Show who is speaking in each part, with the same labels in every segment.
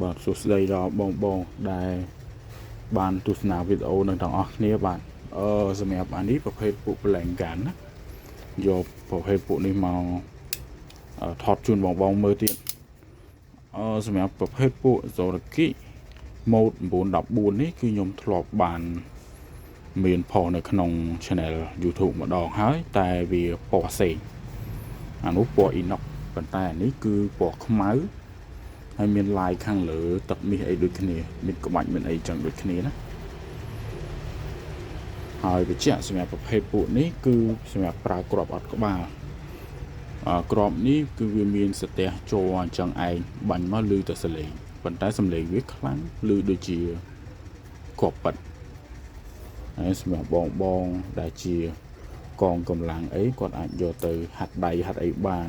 Speaker 1: បាទសួស្តីដល់បងដែលបានទស្សនាវីដេអូនឹងទាំងអស់គ្នាបាទសម្រាប់អានេះប្រភេទពួកប្រឡែងកានណាយកប្រភេទពួកនេះមកថតជូនបងមើលទៀតសម្រាប់ប្រភេទពួកសូរ៉ាគីម៉ូដ914នេះគឺខ្ញុំធ្លាប់បានមានផុសនៅក្នុង channel YouTube ម្ដងហើយតែវាពណ៌ផ្សេងអានោះពណ៌អ៊ីណុកប៉ុន្តែអានេះគឺពណ៌ខ្មៅហើយមានឡាយខាងលើទឹកមាសអីដូចគ្នាមានក្បាច់មានអីចឹងដូចគ្នាណាហើយបញ្ជាក់សម្រាប់ប្រភេទពួកនេះគឺសម្រាប់ប្រើគ្រាប់អត់ក្បាលគ្រាប់នេះគឺវាមានសទះចូលអញ្ចឹងឯងបាញ់មកឮតែសលេងប៉ុន្តែសំឡេងវាខ្លាំងឮដូចជាគ្រាប់ប៉ិតហើយសម្រាប់បងដែលជាកងកម្លាំងអីគាត់អាចយកទៅហាត់ដៃហាត់អីបាន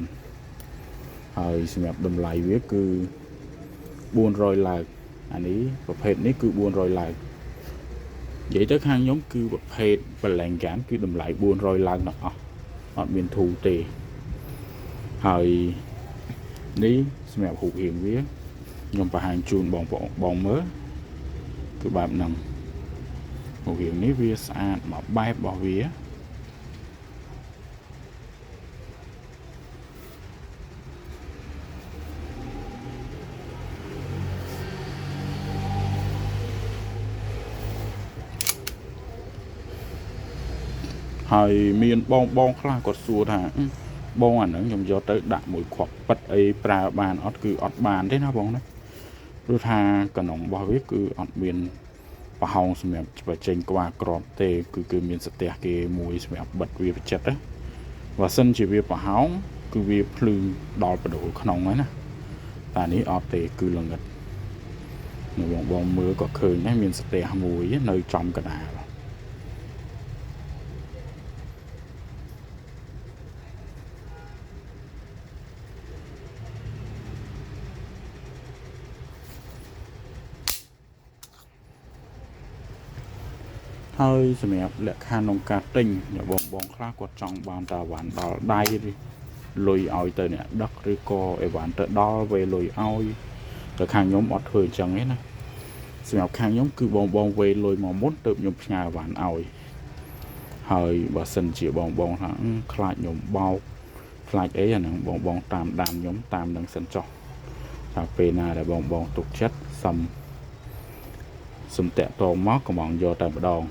Speaker 1: ហើយសម្រាប់តម្លៃវាគឺ400ឡើងអានេះប្រភេទនេះគឺ400ឡើងនិយាយទៅខាងខ្ញុំគឺប្រភេទបលែងកានគឺតម្លៃ400ឡើងទាំងអស់អត់មានធូរទេហើយនេះសម្រាប់រូបរាងវាខ្ញុំបង្ហាញជូនបងមើលគឺបែបហ្នឹងរូបរាងនេះវាស្អាតមួយបែបរបស់វាហើយមានបងខ្លះគាត់សួរថាបងអាហ្នឹងខ្ញុំយកទៅដាក់មួយគ្រាប់ប៉ិតអីប្រើបានអត់គឺអត់បានទេណាបងណាព្រោះថាកណ្ដុងរបស់វាគឺអត់មានប្រហោងសម្រាប់បញ្ចេញក្បាលគ្រាប់ទេគឺមានសទះគេមួយសម្រាប់បិទវាបញ្ចិតណាបើសិនជាវាប្រហោងគឺវាភ្លឺដល់បដូរក្នុងហ្នឹងណាតែនេះអត់ទេគឺល្ងិតនៅបងមើលក៏ឃើញដែរមានសទះមួយនៅចំកណ្ដាលហើយសម្រាប់លក្ខខណ្ឌក្នុងការទិញបងខ្លះគាត់ចង់បានតាវ៉ាន់ដល់ដៃលុយឲ្យទៅអ្នកដឹកឬក៏អីវ៉ាន់ទៅដល់វេលុយឲ្យតែខាងខ្ញុំអត់ធ្វើអញ្ចឹងទេណាសម្រាប់ខាងខ្ញុំគឺបងវេលុយមកមុនទៅខ្ញុំផ្ញើវ៉ាន់ឲ្យហើយបើសិនជាបងថាខ្លាចខ្ញុំបោកខ្លាចអីអាហ្នឹងបងតាមដានខ្ញុំតាមនឹងសិនចុះថាពេលណាដែលបងទុកចិត្តសុំតាក់តងមកកំងយកតែម្ដង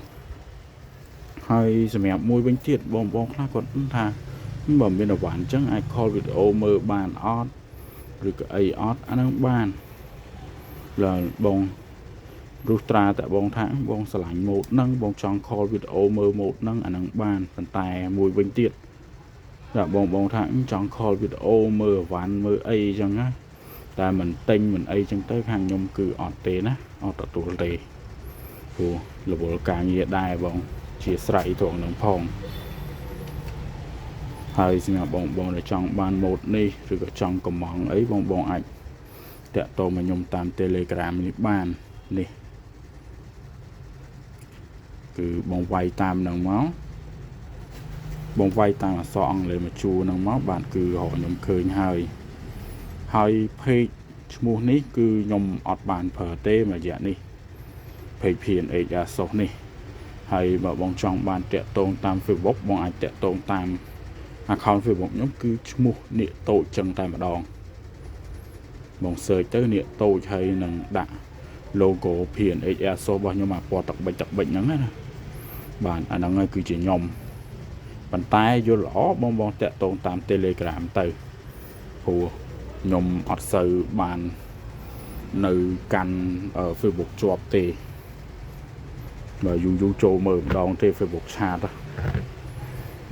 Speaker 1: ហើយសម្រាប់មួយវិញទៀតបងខ្លះគាត់ថាបើមានអវ៉ាន់អញ្ចឹងអាច call វីដេអូមើលបានអត់ឬក៏អីអត់អាហ្នឹងបានឡើយបងរុះត្រាតែបងថាបងឆ្លាញ់ម៉ូដហ្នឹងបងចង់ call វីដេអូមើលម៉ូដហ្នឹងអាហ្នឹងបានប៉ុន្តែមួយវិញទៀតតែបងថាចង់ call វីដេអូមើលអវ៉ាន់មើលអីអញ្ចឹងណាតែមិនទិញមិនអីអញ្ចឹងទៅខាងខ្ញុំគឺអត់ទេណាអត់ទទួលទេព្រោះរវល់ការងារដែរបងជាស្រ័យត្រង់នឹងផងហើយសម្រាប់បងដែលចង់បានម៉ូដនេះឬក៏ចង់កំងអីបងអាចតាក់ទងមកខ្ញុំតាម Telegram នេះបាននេះគឺបងវាយតាមនឹងមកបងវាយតាមអក្សរអង់គ្លេសមកជួរនឹងមកបាទគឺរកខ្ញុំឃើញហើយpage ឈ្មោះនេះគឺខ្ញុំអត់បានប្រើទេមួយរយៈនេះpage PNH Asos នេះហើយបើបងចង់បានតាក់ទងតាម Facebook បងអាចតាក់ទងតាម account Facebook ខ្ញុំគឺឈ្មោះនាគតូចចឹងតែម្ដងបង search ទៅនាគតូចហើយនឹងដាក់ logo PNH Asos របស់ខ្ញុំអាពណ៌ទឹកបិចហ្នឹងណាបាទអាហ្នឹងហើយគឺជាខ្ញុំប៉ុន្តែយល់ល្អបងតាក់ទងតាម Telegram ទៅព្រោះខ្ញុំអត់សូវបាននៅកាន់ Facebook ជាប់ទេបើយូរចូលមើលម្ដងទេ Facebook ឆាត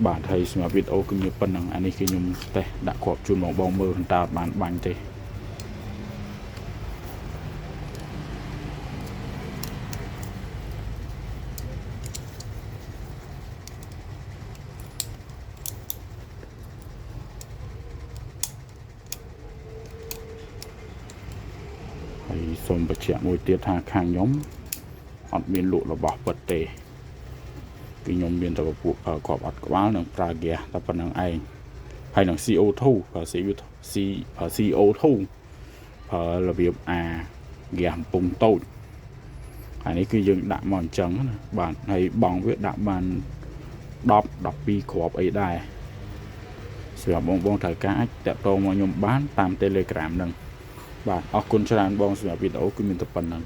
Speaker 1: បាទហើយសម្រាប់វីដេអូគឺមានប៉ុណ្ណឹងអានេះគឺខ្ញុំតេស្តដាក់គ្រាប់ជូនបងមើលតើបានបាញ់ទេហើយសូមបញ្ជាក់មួយទៀតថាខាងខ្ញុំអត់មានលក់របស់ពិតទេគឺខ្ញុំមានតែពួកគ្រាប់អត់ក្បាលនិងប្រើហ្គាសតែប៉ុណ្្នឹងឯងហើយនឹង CO2 ប្រើ CO2 ប្រើរបៀប ghẻ bùng tột anh ấy cứ dừng đạm mòn trắng bạn hay bóng với đạm bàn đọc pi khóp ấy đài sửa bong thời cá tẹo tô mà nhôm bán tam telegram nâng bạn ở con tràn bong sửa video cứ mình tập phần nâng